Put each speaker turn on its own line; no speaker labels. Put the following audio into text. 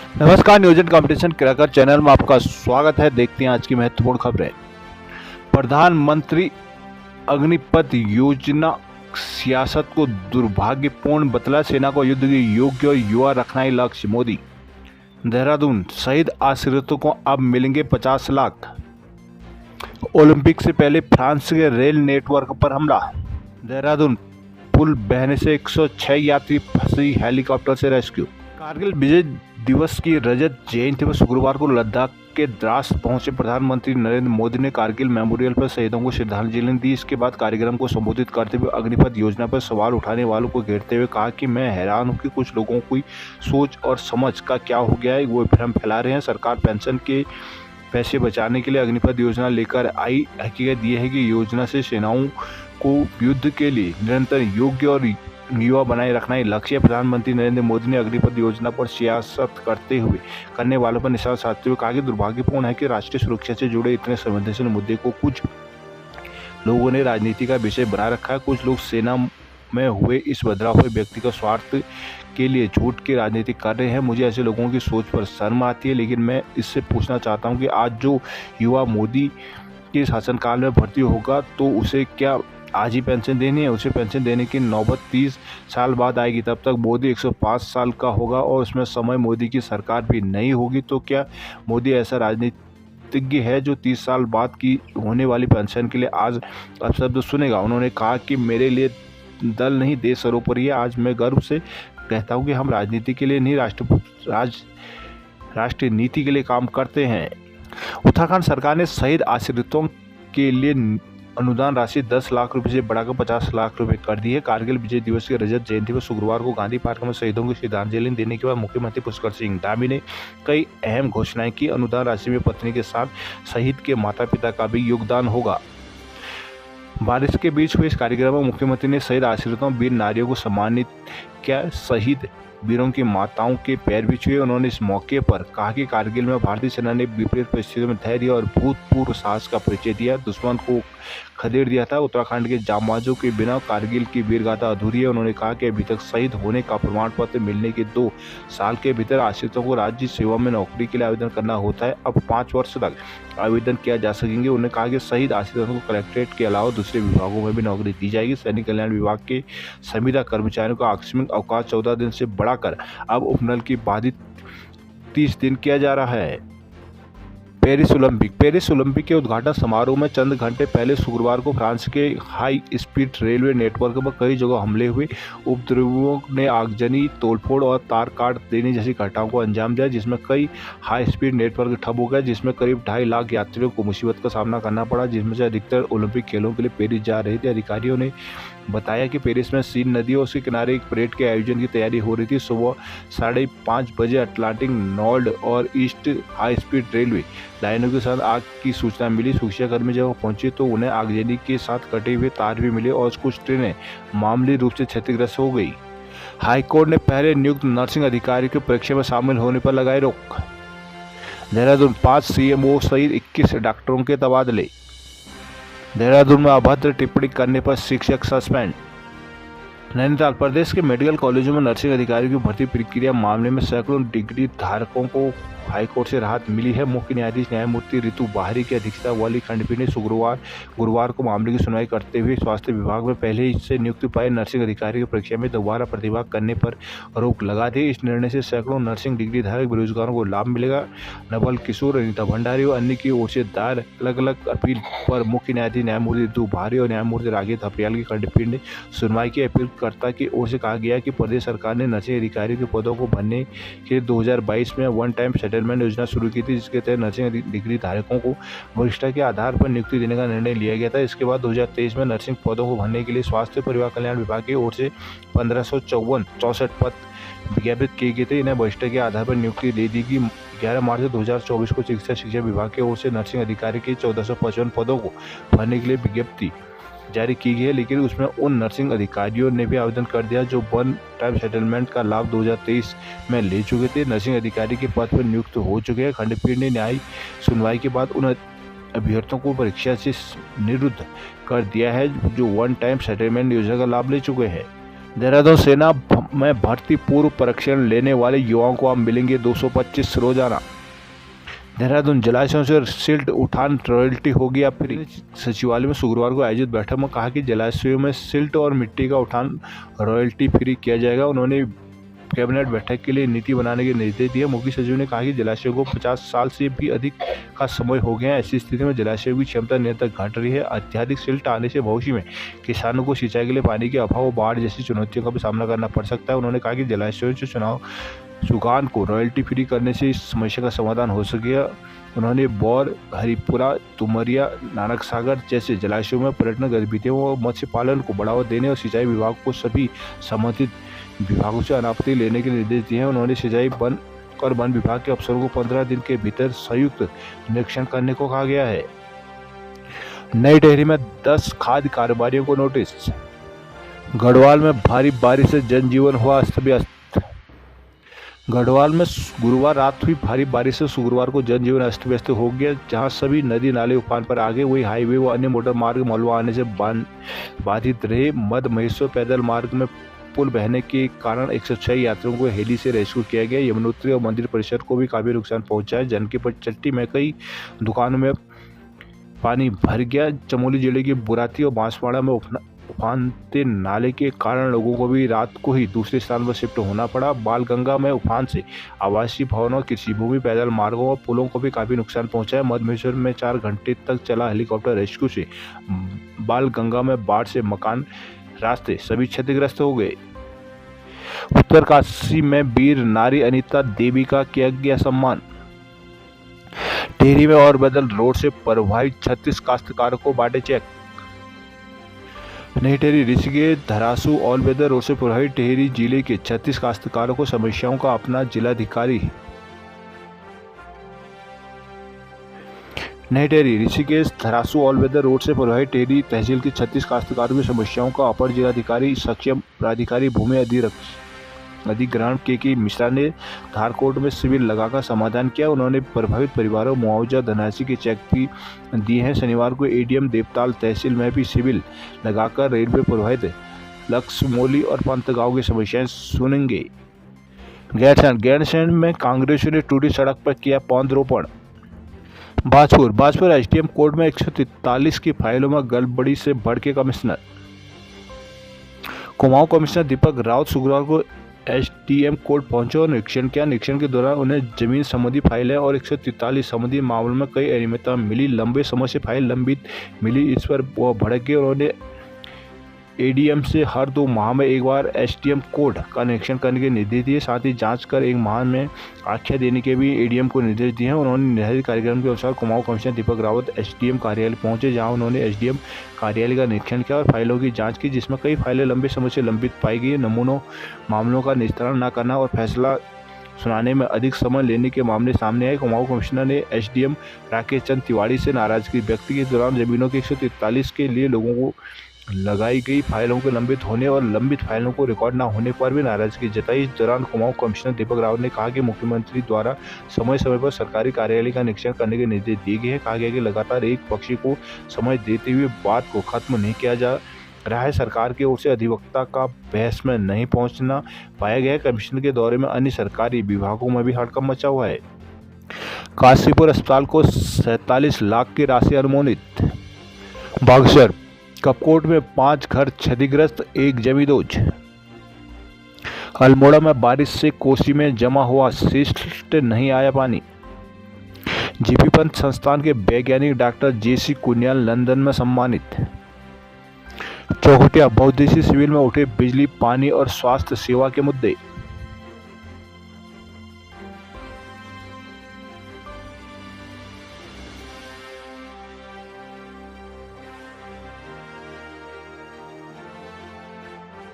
नमस्कार, नियोजन competition cracker channel में आपका स्वागत है। देखते हैं आज की महत्वपूर्ण खबरें। प्रधानमंत्री अग्निपथ योजना सियासत को दुर्भाग्यपूर्ण बतला, सेना को युद्ध के योग्य और युवा रखना ही लक्ष्य। मोदी। देहरादून, शहीद आश्रितों को अब मिलेंगे 50 लाख। ओलंपिक से पहले फ्रांस के रेल नेटवर्क पर हमला। देहरादून, पुल बहने से 106 यात्री फंसी, हेलीकॉप्टर से रेस्क्यू। कारगिल विजय दिवस की रजत जयंती पर शुक्रवार को लद्दाख के द्रास पहुंचे प्रधानमंत्री नरेंद्र मोदी ने कारगिल मेमोरियल पर शहीदों को श्रद्धांजलि दी। इसके बाद कार्यक्रम को संबोधित करते हुए अग्निपथ योजना पर सवाल उठाने वालों को घेरते हुए कहा कि मैं हैरान हूं कि कुछ लोगों की सोच और समझ का क्या हो गया है, वो भ्रम फैला रहे हैं। सरकार पेंशन के पैसे बचाने के लिए अग्निपथ योजना लेकर आई। हकीकत यह है कि योजना से सेनाओं को युद्ध के लिए निरंतर योग्य और युवा बनाए रखना ही लक्ष्य है। प्रधानमंत्री नरेंद्र मोदी ने अग्निपथ योजना पर सियासत करने वालों पर निशाना साधते हुए कहा कि दुर्भाग्यपूर्ण है कि राष्ट्रीय सुरक्षा से जुड़े इतने संवेदनशील मुद्दे को कुछ लोगों ने राजनीति का विषय बना रखा है। कुछ लोग सेना में हुए इस बदलाव हुए व्यक्ति का स्वार्थ के लिए झूठ की राजनीति कर रहे हैं। मुझे ऐसे लोगों की सोच पर शर्म आती है, लेकिन मैं इससे पूछना चाहता हूं कि आज जो युवा मोदी के शासनकाल में भर्ती होगा तो उसे क्या आज ही पेंशन देनी है? उसे पेंशन देने की नौबत 30 साल बाद आएगी। तब तक मोदी 105 साल का होगा और उसमें समय मोदी की सरकार भी नहीं होगी। तो क्या मोदी ऐसा राजनीतिज्ञ है जो 30 साल बाद की होने वाली पेंशन के लिए आज अपशब्द सुनेगा? उन्होंने कहा कि मेरे लिए दल नहीं देश सर्वोपरि है। आज मैं गर्व से कहता हूँ कि हम राजनीति के लिए नहीं राष्ट्रीय नीति के लिए काम करते हैं। उत्तराखंड सरकार ने शहीद आश्रितों के लिए अनुदान राशि 10 लाख रुपए से बढ़ाकर 50 लाख रुपए कर दी है। कारगिल विजय दिवस की रजत जयंती पर शुक्रवार को गांधी पार्क में शहीदों की श्रद्धांजलि देने के बाद मुख्यमंत्री पुष्कर सिंह धामी ने कई अहम घोषणाएं की। अनुदान राशि में पत्नी के साथ शहीद के माता पिता का भी योगदान होगा। बारिश के बीच हुए इस कार्यक्रम में मुख्यमंत्री ने शहीद आश्रितों वीर नारियों को सम्मानित किया। शहीद वीरों की माताओं के पैर भी छुए। उन्होंने इस मौके पर कहा कि कारगिल में भारतीय सेना ने विपरीत परिस्थितियों में धैर्य और भूतपूर्व साहस का परिचय दिया, दुश्मन को खदेड़ दिया था। उत्तराखंड के जांबाजों के बिना कारगिल की वीरगाथा अधूरी है। उन्होंने कहा कि अभी तक शहीद होने का प्रमाण पत्र मिलने के 2 साल के भीतर आश्रितों को राज्य सेवा में नौकरी के लिए आवेदन करना होता है। अब 5 वर्ष तक आवेदन किया जा सकेंगे। उन्होंने कहा कि शहीद आश्रितों को कलेक्ट्रेट के अलावा दूसरे विभागों में भी नौकरी दी जाएगी। सैनिक कल्याण विभाग के संविदा कर्मचारियों का आकस्मिक अवकाश 14 दिन से बढ़ाकर अब उपनल की बाधित 30 दिन किया जा रहा है। पेरिस ओलंपिक के उद्घाटन समारोह में चंद घंटे पहले शुक्रवार को फ्रांस के हाई स्पीड रेलवे नेटवर्क पर कई जगह हमले हुए। उपद्रवियों ने आगजनी, तोड़फोड़ और तार काट देने जैसी घटनाओं को अंजाम दिया, जिसमें कई हाई स्पीड नेटवर्क ठप हो गए, जिसमें करीब 2.5 लाख यात्रियों को मुसीबत का सामना करना पड़ा, जिसमें से अधिकतर ओलंपिक खेलों के लिए पेरिस जा रहे थे। अधिकारियों ने बताया कि पेरिस में सीन नदी और उसके किनारे एक परेड के आयोजन की तैयारी हो रही थी। सुबह 5:30 बजे अटलांटिक नॉर्ड और ईस्ट हाई स्पीड रेलवे लाइनों के साथ आग की सूचना मिली। सुरक्षाकर्मी जब पहुंचे तो उन्हें आगजनी के साथ कटे हुए तार भी मिले और कुछ ट्रेनें मामूली रूप से क्षतिग्रस्त हो गई। हाईकोर्ट ने पहले नियुक्त नर्सिंग अधिकारी की परीक्षा में शामिल होने पर लगाई रोक। देहरादून, 5 CMO सहित 21 डॉक्टरों के तबादले। देहरादून में अभद्र टिप्पणी करने पर शिक्षक सस्पेंड। नैनीताल, प्रदेश के मेडिकल कॉलेजों में नर्सिंग अधिकारियों की भर्ती प्रक्रिया मामले में सैकड़ों डिग्री धारकों को हाईकोर्ट से राहत मिली है। मुख्य न्यायाधीश न्यायमूर्ति ऋतु बाहरी की अध्यक्षता वाली खंडपीठ ने गुरुवार को मामले की सुनवाई करते हुए स्वास्थ्य विभाग में पहले ही से नियुक्त पाए नर्सिंग अधिकारी की परीक्षा में दोबारा प्रतिभाग करने पर रोक लगा दी। इस निर्णय से सैकड़ों नर्सिंग डिग्री धारक बेरोजगारों को लाभ मिलेगा। नवल किशोर, अनीता भंडारी और अन्य की ओर से दायर अलग अलग अपील पर मुख्य न्यायाधीश न्यायमूर्ति ऋतु बाहरी और न्यायमूर्ति राघव थपलियाल की खंडपीठ ने सुनवाई की। अपीलकर्ता की ओर से कहा गया कि प्रदेश सरकार ने नर्सिंग अधिकारियों के पदों को भरने के लिए 2022 में वन टाइम सेटलमेंट योजना शुरू की थी, जिसके तहत नर्सिंग डिग्री धारकों को वरिष्ठता के आधार पर नियुक्ति देने का निर्णय लिया गया था। इसके बाद 2023 में नर्सिंग पदों को भरने के लिए स्वास्थ्य परिवार कल्याण विभाग की ओर से 1564 पद विज्ञापित किए गए थे। इन्हें वरिष्ठता के आधार पर नियुक्ति दे दी गई। 11 मार्च 2024 को चिकित्सा शिक्षा विभाग की ओर से नर्सिंग अधिकारी के 1455 पदों को भरने के लिए विज्ञप्ति जारी की गई है, लेकिन उसमें उन नर्सिंग अधिकारियों ने भी आवेदन कर दिया जो वन टाइम सेटलमेंट का लाभ 2023 में ले चुके थे, नर्सिंग अधिकारी के पद पर नियुक्त हो चुके हैं। खंडपीठ ने न्यायिक सुनवाई के बाद उन अभ्यर्थियों को परीक्षा से निरुद्ध कर दिया है जो वन टाइम सेटलमेंट योजना का लाभ ले चुके हैं। देहरादून सेना में भर्ती पूर्व प्रशिक्षण लेने वाले युवाओं को अब मिलेंगे 225 रोजाना। देहरादून जलाशयों से सिल्ट उठान रॉयल्टी होगी अब फ्री। सचिवालय में शुक्रवार को आयोजित बैठक में कहा कि जलाशयों में सिल्ट और मिट्टी का उठान रॉयल्टी फ्री किया जाएगा। उन्होंने कैबिनेट बैठक के लिए नीति बनाने के निर्देश दिए। मुख्य सचिव ने कहा कि जलाशयों को 50 साल से भी अधिक का समय हो गया है। ऐसी स्थिति में जलाशयों की क्षमता निरंतर घट रही है। अत्यधिक सिल्ट आने से भविष्य में किसानों को सिंचाई के लिए पानी के अभाव, बाढ़ जैसी चुनौतियों का भी सामना करना पड़ सकता है। उन्होंने कहा कि जलाशयों से सुगान को रॉयल्टी फ्री करने से इस समस्या का समाधान हो सकेगा। उन्होंने बौर, हरिपुरा, तुमरिया, नानक सागर जैसे जलाशयों में पर्यटन गतिविधियों और मत्स्य पालन को बढ़ावा देने और सिंचाई विभाग को सभी संबंधित विभागों से अनुमति लेने के निर्देश दिए हैं। उन्होंने सिंचाई, वन और वन विभाग के अफसरों को 15 दिन के भीतर संयुक्त निरीक्षण करने को कहा गया है। नई टिहरी में 10 खाद्य कारोबारियों को नोटिस। गढ़वाल में भारी बारिश से जनजीवन हुआ अस्त व्यस्त। गढ़वाल में गुरुवार रात हुई भारी बारिश से शुक्रवार को जनजीवन अस्त व्यस्त हो गया, जहां सभी नदी नाले उफान पर आ गए। वही हाईवे व अन्य मोटर मार्ग मलबा आने से बाधित रहे। मध्य महेश्वर पैदल मार्ग में पुल बहने के कारण 106 यात्रियों को हेली से रेस्क्यू किया गया। यमुनोत्री और मंदिर परिसर को भी काफी नुकसान पहुंचा है। जनके पर चट्टी में कई दुकानों में पानी भर गया। चमोली जिले की बुराती और बांसवाड़ा में उफानते नाले के कारण लोगों को भी रात को ही दूसरे स्थान पर शिफ्ट होना पड़ा। बालगंगा में उफान से आवासीय भवनों, कृषि भूमि, पैदल मार्गों और पुलों को भी काफी नुकसान पहुंचा है। मधुमेश्वर में 4 घंटे तक चला हेलीकॉप्टर रेस्क्यू से बालगंगा में बाढ़ से मकान, रास्ते सभी क्षतिग्रस्त हो गए। उत्तरकाशी में वीर नारी अनीता देवी का किया गया सम्मान। टिहरी में और बदल रोड से प्रभावित 36 काश्तकारों को बांटे चेक। Nai Tehri, Rishikesh, Dharasu, all weather road से प्रभावित टिहरी जिले के 36 काश्तकारों को समस्याओं का अपना जिलाधिकारी। Nai Tehri, Rishikesh, Dharasu, all weather road से प्रभावित टिहरी तहसील के 36 काश्तकारों की समस्याओं का अपर जिलाधिकारी सक्षम प्राधिकारी भूमि अधिग्रहण के मिश्रा ने धारकोट में शिविर लगाकर समाधान किया। उन्होंने प्रभावित परिवारों को मुआवजा धनराशि के चेक भी दिए हैं। शनिवार को एडीएम देवताल तहसील में भी शिविर लगाकर रेलवे प्रभावित लक्ष्मोली और पंत गांव की समस्याएं सुनेंगे। गैरसैंण में कांग्रेसियों ने टूटी सड़क पर किया पौधरोपण। बाजपुर एसडीएम कोर्ट में 143 की फाइलों में गड़बड़ी से भड़के कमिश्नर। कुमाऊं कमिश्नर दीपक रावत शुक्रवार को एसडीएम कोर्ट पहुंचे और निरीक्षण किया। निरीक्षण के दौरान उन्हें जमीन संबंधी फाइलें और 143 संबंधी मामलों में कई अनियमितता मिली। लंबे समय से फाइल लंबित मिली, इस पर वो भड़क गए। उन्होंने एडीएम से हर 2 माह में एक बार एसडीएम कोर्ट का निरीक्षण करने के निर्देश दिए। साथ ही जांच कर 1 माह में आख्या देने के भी एडीएम को निर्देश दिए हैं। उन्होंने निर्धारित कार्यक्रम के अनुसार कुमाऊं कमिश्नर दीपक रावत एसडीएम कार्यालय पहुंचे, जहां उन्होंने एसडीएम कार्यालय का निरीक्षण किया और फाइलों की जांच की, जिसमें कई फाइलें लंबे समय से लंबित पाई गई। नमूनों मामलों का निस्तारण न करना और फैसला सुनाने में अधिक समय लेने के मामले सामने आए। कुमाऊं कमिश्नर ने एसडीएम राकेश चंद्र तिवारी से नाराजगी व्यक्त की। इस दौरान जमीनों के 143 के लिए लोगों को लगाई गई फाइलों के लंबित होने और लंबित फाइलों को रिकॉर्ड न होने पर भी नाराजगी जताई। इस दौरान कुमाऊं कमिश्नर दीपक रावत ने कहा कि मुख्यमंत्री द्वारा समय समय पर सरकारी कार्यालय का निरीक्षण करने के निर्देश दिए गए हैं। कहा गया कि लगातार एक पक्ष को समय देते हुए बात को खत्म नहीं किया जा रहा है। सरकार की ओर से अधिवक्ता का बहस में नहीं पहुंचना पाया गया। कमिश्नर के दौरे में अन्य सरकारी विभागों में भी हड़कंप मचा हुआ है। काशीपुर अस्पताल को 47 लाख की राशि अनुमोदित। बक्सर, कपकोट में 5 घर क्षतिग्रस्त, 1 जमींदोज। अल्मोड़ा में बारिश से कोसी में जमा हुआ शिष्ट नहीं आया पानी। जीपी पंत संस्थान के वैज्ञानिक डॉक्टर जेसी कुनियाल लंदन में सम्मानित। चौखुटिया, बहुउद्देशीय शिविर में उठे बिजली, पानी और स्वास्थ्य सेवा के मुद्दे।